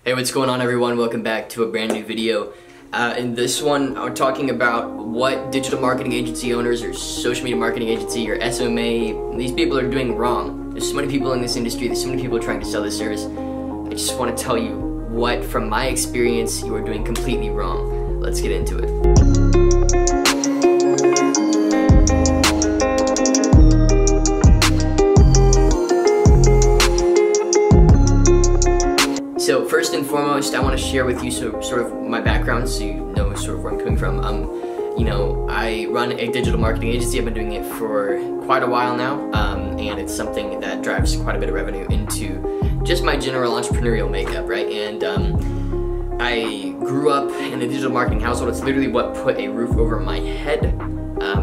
Hey, what's going on everyone? Welcome back to a brand new video. In this one, I'm talking about what digital marketing agency owners or social media marketing agency or SMMA, these people are doing wrong. There's so many people in this industry, there's so many people trying to sell this service. I just want to tell you what, from my experience, you are doing completely wrong. Let's get into it. So first and foremost, I want to share with you sort of my background so you know sort of where I'm coming from. I run a digital marketing agency. I've been doing it for quite a while now, and it's something that drives quite a bit of revenue into just my general entrepreneurial makeup, right? And I grew up in a digital marketing household. It's literally what put a roof over my head.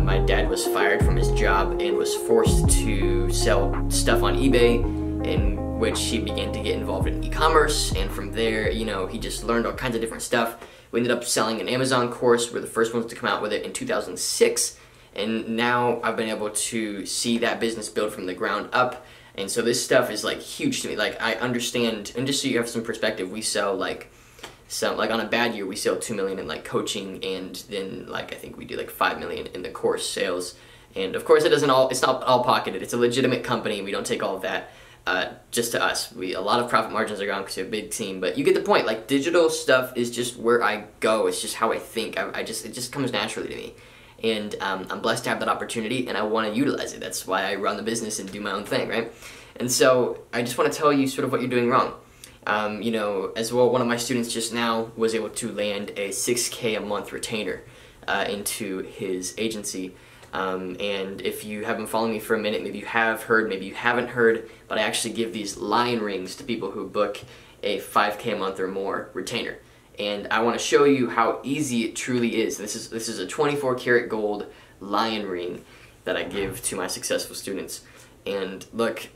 My dad was fired from his job and was forced to sell stuff on eBay, in which he began to get involved in e-commerce, and from there, he just learned all kinds of different stuff. We ended up selling an Amazon course. We're the first ones to come out with it in 2006, and now I've been able to see that business build from the ground up, and so this stuff is like huge to me. Like, I understand, and just so you have some perspective, we sell like on a bad year we sell 2 million in like coaching, and then I think we do like 5 million in the course sales. And of course it's not all pocketed. It's a legitimate company. We don't take all of that just to us. A lot of profit margins are gone because we have a big team, but you get the point. Like, digital stuff is just where I go. It's just how I think. It just comes naturally to me, and I'm blessed to have that opportunity, and I want to utilize it. That's why I run the business and do my own thing, right? And so I just want to tell you sort of what you're doing wrong. As well, one of my students just now was able to land a $6K a month retainer into his agency. And if you have been following me for a minute, maybe you have heard, maybe you haven't heard, but I actually give these lion rings to people who book a 5K a month or more retainer. And I want to show you how easy it truly is. This is a 24 karat gold lion ring that I give to my successful students. And look,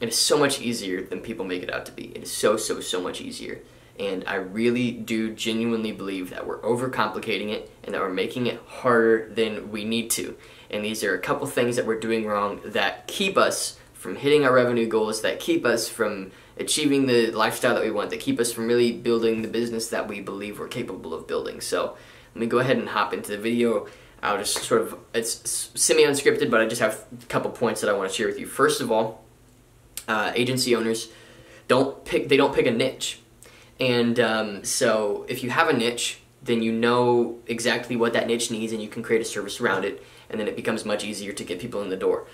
it is so much easier than people make it out to be. It is so much easier. And I really do genuinely believe that we're overcomplicating it and that we're making it harder than we need to. And these are a couple things that we're doing wrong that keep us from hitting our revenue goals, that keep us from achieving the lifestyle that we want, that keep us from really building the business that we believe we're capable of building. So let me go ahead and hop into the video. I'll just it's semi-unscripted, but I just have a couple points that I want to share with you. First of all, agency owners don't pick a niche. And so if you have a niche, then you know exactly what that niche needs and you can create a service around it, and then it becomes much easier to get people in the door.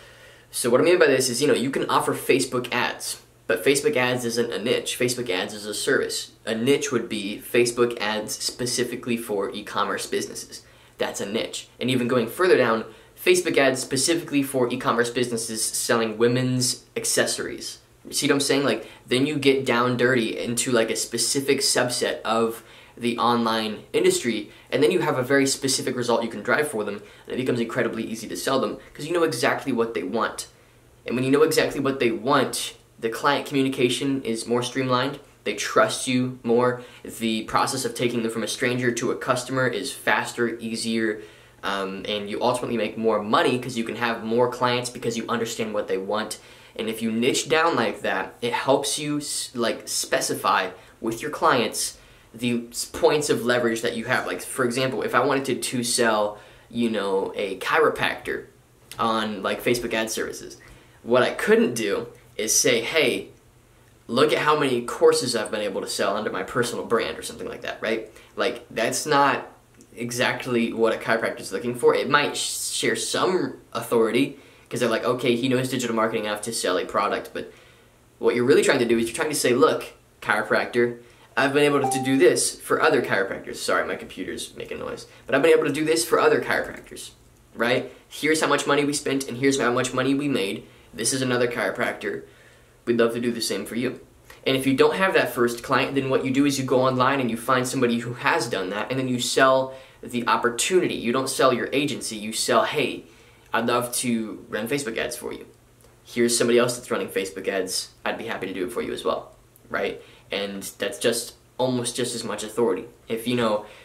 So what I mean by this is, you can offer Facebook ads, but Facebook ads isn't a niche. Facebook ads is a service. A niche would be Facebook ads specifically for e-commerce businesses. That's a niche. And even going further down, Facebook ads specifically for e-commerce businesses selling women's accessories. You see what I'm saying? Like, then you get down dirty into like a specific subset of the online industry, and then you have a very specific result you can drive for them, and it becomes incredibly easy to sell them because you know exactly what they want. And when you know exactly what they want, the client communication is more streamlined, they trust you more, the process of taking them from a stranger to a customer is faster, easier, and you ultimately make more money because you can have more clients because you understand what they want. And if you niche down like that, it helps you specify with your clients the points of leverage that you have. Like, for example, if I wanted to sell, a chiropractor on like Facebook ad services, what I couldn't do is say, hey, look at how many courses I've been able to sell under my personal brand or something like that, right? Like, that's not exactly what a chiropractor is looking for. It might share some authority because they're like, okay, he knows digital marketing enough to sell a product, but what you're really trying to do is you're trying to say, look, chiropractor, I've been able to do this for other chiropractors. Sorry, my computer's making noise. But I've been able to do this for other chiropractors, right? Here's how much money we spent and here's how much money we made. This is another chiropractor. We'd love to do the same for you. And if you don't have that first client, then what you do is you go online and you find somebody who has done that, and then you sell the opportunity. You don't sell your agency, you sell, hey, I'd love to run Facebook ads for you. Here's somebody else that's running Facebook ads. I'd be happy to do it for you as well, right? And that's almost just as much authority. If,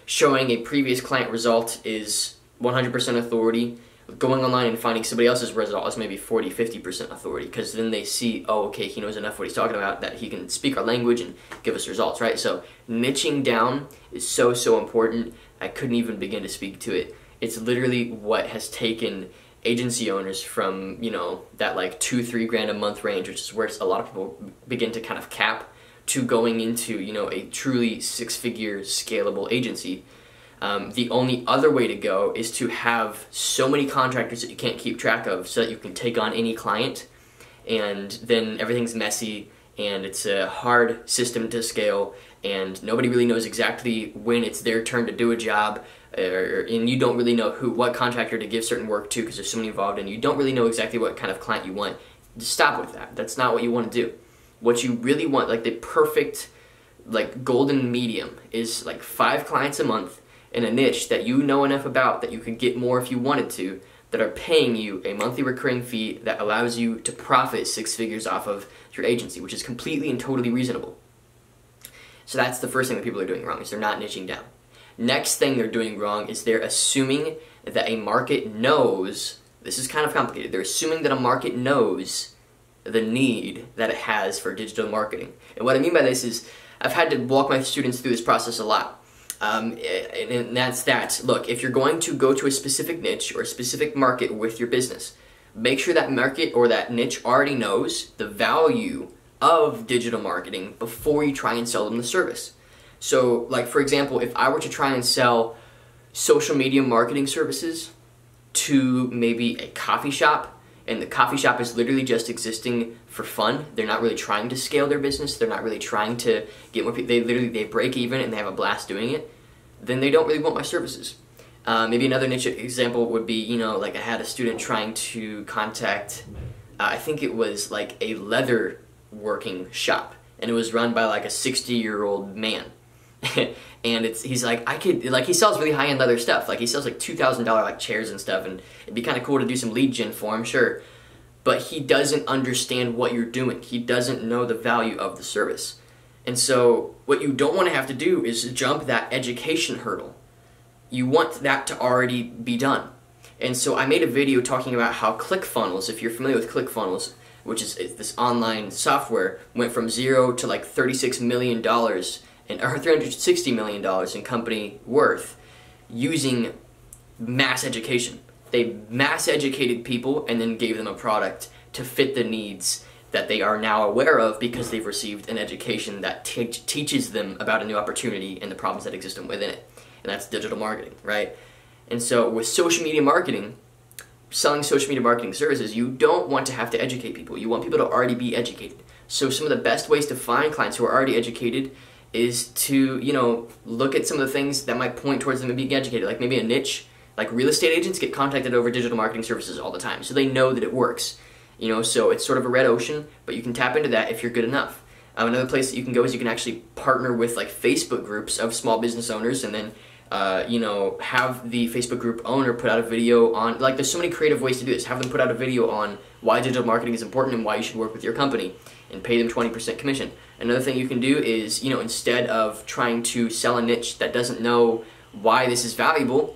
showing a previous client result is 100% authority, going online and finding somebody else's result is maybe 40-50% authority, because then they see, oh, okay, he knows enough what he's talking about that he can speak our language and give us results, right? So niching down is so, so important. I couldn't even begin to speak to it. It's literally what has taken agency owners from, you know, that like $2-3 grand a month range, which is where a lot of people begin to kind of cap, to going into, you know, a truly 6-figure scalable agency. The only other way to go is to have so many contractors that you can't keep track of, so that you can take on any client, and then everything's messy and it's a hard system to scale, and nobody really knows exactly when it's their turn to do a job, and you don't really know what contractor to give certain work to because there's so many involved, and you don't really know exactly what kind of client you want. Just stop with that. That's not what you want to do. What you really want, like the perfect, like golden medium, is like 5 clients a month in a niche that you know enough about that you could get more if you wanted to, that are paying you a monthly recurring fee that allows you to profit 6 figures off of your agency, which is completely and totally reasonable. So that's the first thing that people are doing wrong, is they're not niching down. Next thing they're doing wrong is they're assuming that a market knows, this is kind of complicated, they're assuming that a market knows the need that it has for digital marketing. And what I mean by this is, I've had to walk my students through this process a lot. And that's that. Look, if you're going to go to a specific niche or a specific market with your business, make sure that market or that niche already knows the value of digital marketing before you try and sell them the service. So, like for example, if I were to try and sell social media marketing services to maybe a coffee shop, and the coffee shop is literally just existing for fun, they're not really trying to scale their business, they're not really trying to get more people, they break even and they have a blast doing it, then they don't really want my services. Maybe another niche example would be, you know, like I had a student trying to contact, I think it was like a leather working shop, and it was run by like a 60-year-old man. And he's like, he sells really high-end leather stuff. Like he sells like $2,000 like chairs and stuff, and it'd be kind of cool to do some lead gen for him, sure. But he doesn't understand what you're doing. He doesn't know the value of the service. And so what you don't want to have to do is jump that education hurdle. You want that to already be done. And so I made a video talking about how ClickFunnels, if you're familiar with ClickFunnels, which is this online software, went from 0 to like $36 million or $360 million in company worth using mass education. They mass educated people and then gave them a product to fit the needs that they are now aware of because they've received an education that teaches them about a new opportunity and the problems that exist within it. And that's digital marketing, right? And so with social media marketing, selling social media marketing services, you don't want to have to educate people. You want people to already be educated. So some of the best ways to find clients who are already educated is to, you know, look at some of the things that might point towards them being educated, like maybe a niche. Like real estate agents get contacted over digital marketing services all the time, so they know that it works. You know, so it's sort of a red ocean, but you can tap into that if you're good enough. Another place that you can go is you can actually partner with like Facebook groups of small business owners, and then you know, have the Facebook group owner put out a video on, like there's so many creative ways to do this. Have them put out a video on why digital marketing is important and why you should work with your company, and pay them 20% commission. Another thing you can do is, you know, instead of trying to sell a niche that doesn't know why this is valuable,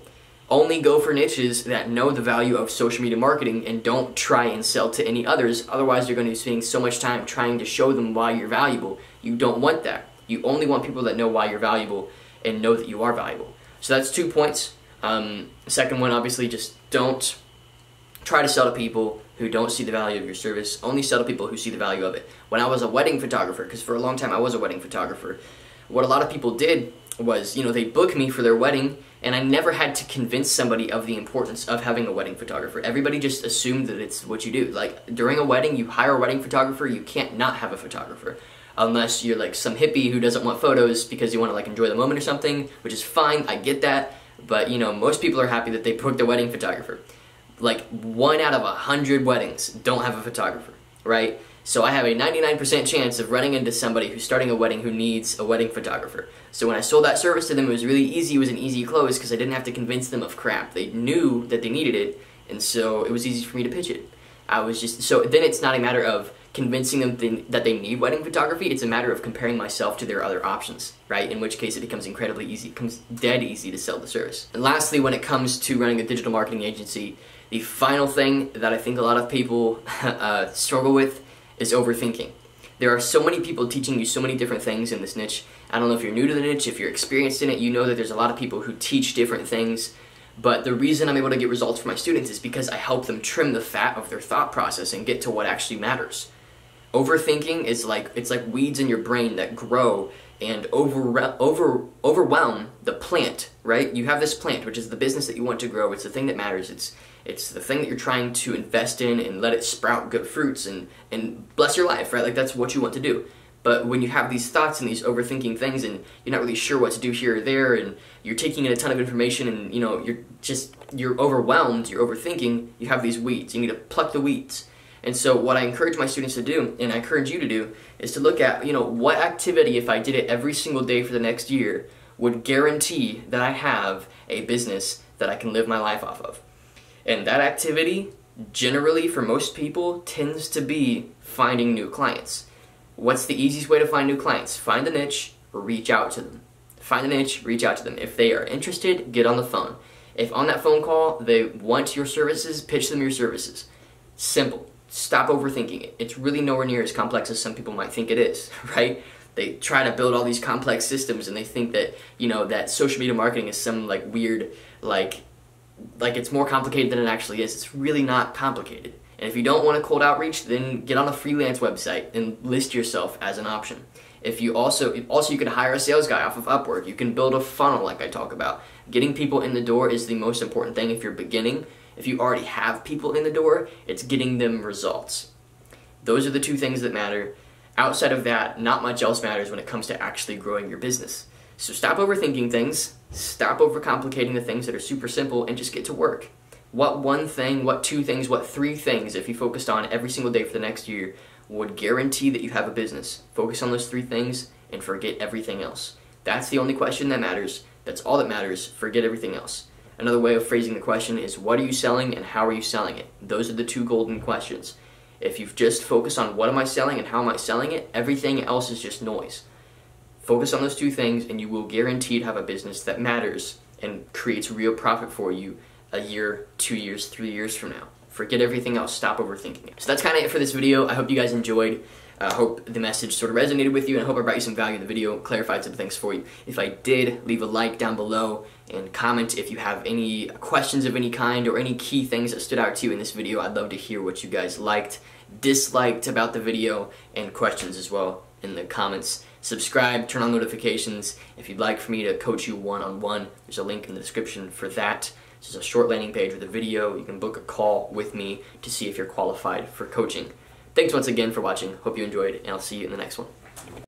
only go for niches that know the value of social media marketing and don't try and sell to any others. Otherwise, you're going to be spending so much time trying to show them why you're valuable. You don't want that. You only want people that know why you're valuable and know that you are valuable. So that's 2 points. Second one, obviously, just don't try to sell to people who don't see the value of your service. Only sell to people who see the value of it. When I was a wedding photographer, because for a long time I was a wedding photographer, what a lot of people did was, you know, they book me for their wedding, and I never had to convince somebody of the importance of having a wedding photographer. Everybody just assumed that it's what you do. Like, during a wedding, you hire a wedding photographer, you can't not have a photographer. Unless you're like some hippie who doesn't want photos because you want to like enjoy the moment or something, which is fine, I get that. But, you know, most people are happy that they booked a wedding photographer. Like, 1 out of 100 weddings don't have a photographer, right? So I have a 99% chance of running into somebody who's starting a wedding who needs a wedding photographer. So when I sold that service to them, it was really easy. It was an easy close because I didn't have to convince them of crap. They knew that they needed it, and so it was easy for me to pitch it. I was just, so then it's not a matter of, convincing them that they need wedding photography. It's a matter of comparing myself to their other options, right? In which case it becomes incredibly easy, it becomes dead easy to sell the service. And lastly, when it comes to running a digital marketing agency, the final thing that I think a lot of people struggle with is overthinking. There are so many people teaching you so many different things in this niche. I don't know if you're new to the niche, if you're experienced in it, you know that there's a lot of people who teach different things. But the reason I'm able to get results for my students is because I help them trim the fat of their thought process and get to what actually matters. Overthinking is like weeds in your brain that grow and overwhelm the plant, right? You have this plant, which is the business that you want to grow. It's the thing that matters. It's the thing that you're trying to invest in and let it sprout good fruits and bless your life, right? Like that's what you want to do. But when you have these thoughts and these overthinking things and you're not really sure what to do here or there and you're taking in a ton of information and you know you're overwhelmed, you're overthinking, you have these weeds. You need to pluck the weeds. And so what I encourage my students to do, and I encourage you to do, is to look at, you know, what activity, if I did it every single day for the next year, would guarantee that I have a business that I can live my life off of. And that activity, generally for most people, tends to be finding new clients. What's the easiest way to find new clients? Find a niche, reach out to them. Find a niche, reach out to them. If they are interested, get on the phone. If on that phone call they want your services, pitch them your services. Simple. Stop overthinking it. It's really nowhere near as complex as some people might think it is, right? They try to build all these complex systems and they think that, you know, that social media marketing is some like weird, like it's more complicated than it actually is. It's really not complicated. And if you don't want a cold outreach, then get on a freelance website and list yourself as an option. If you also you can hire a sales guy off of Upwork. You can build a funnel like I talk about. Getting people in the door is the most important thing if you're beginning. If you already have people in the door, it's getting them results. Those are the two things that matter. Outside of that, not much else matters when it comes to actually growing your business. So stop overthinking things, stop overcomplicating the things that are super simple, and just get to work. What one thing, what two things, what three things, if you focused on every single day for the next year, would guarantee that you have a business? Focus on those three things and forget everything else. That's the only question that matters. That's all that matters. Forget everything else. Another way of phrasing the question is, what are you selling and how are you selling it? Those are the two golden questions. If you've just focused on what am I selling and how am I selling it, everything else is just noise. Focus on those two things and you will guaranteed have a business that matters and creates real profit for you a year, 2 years, 3 years from now. Forget everything else. Stop overthinking it. So that's kind of it for this video. I hope you guys enjoyed. I hope the message sort of resonated with you, and I hope I brought you some value in the video, clarified some things for you. If I did, leave a like down below and comment if you have any questions of any kind or any key things that stood out to you in this video. I'd love to hear what you guys liked, disliked about the video, and questions as well in the comments. Subscribe, turn on notifications. If you'd like for me to coach you one-on-one, there's a link in the description for that. This is a short landing page with a video. You can book a call with me to see if you're qualified for coaching. Thanks once again for watching. Hope you enjoyed, and I'll see you in the next one.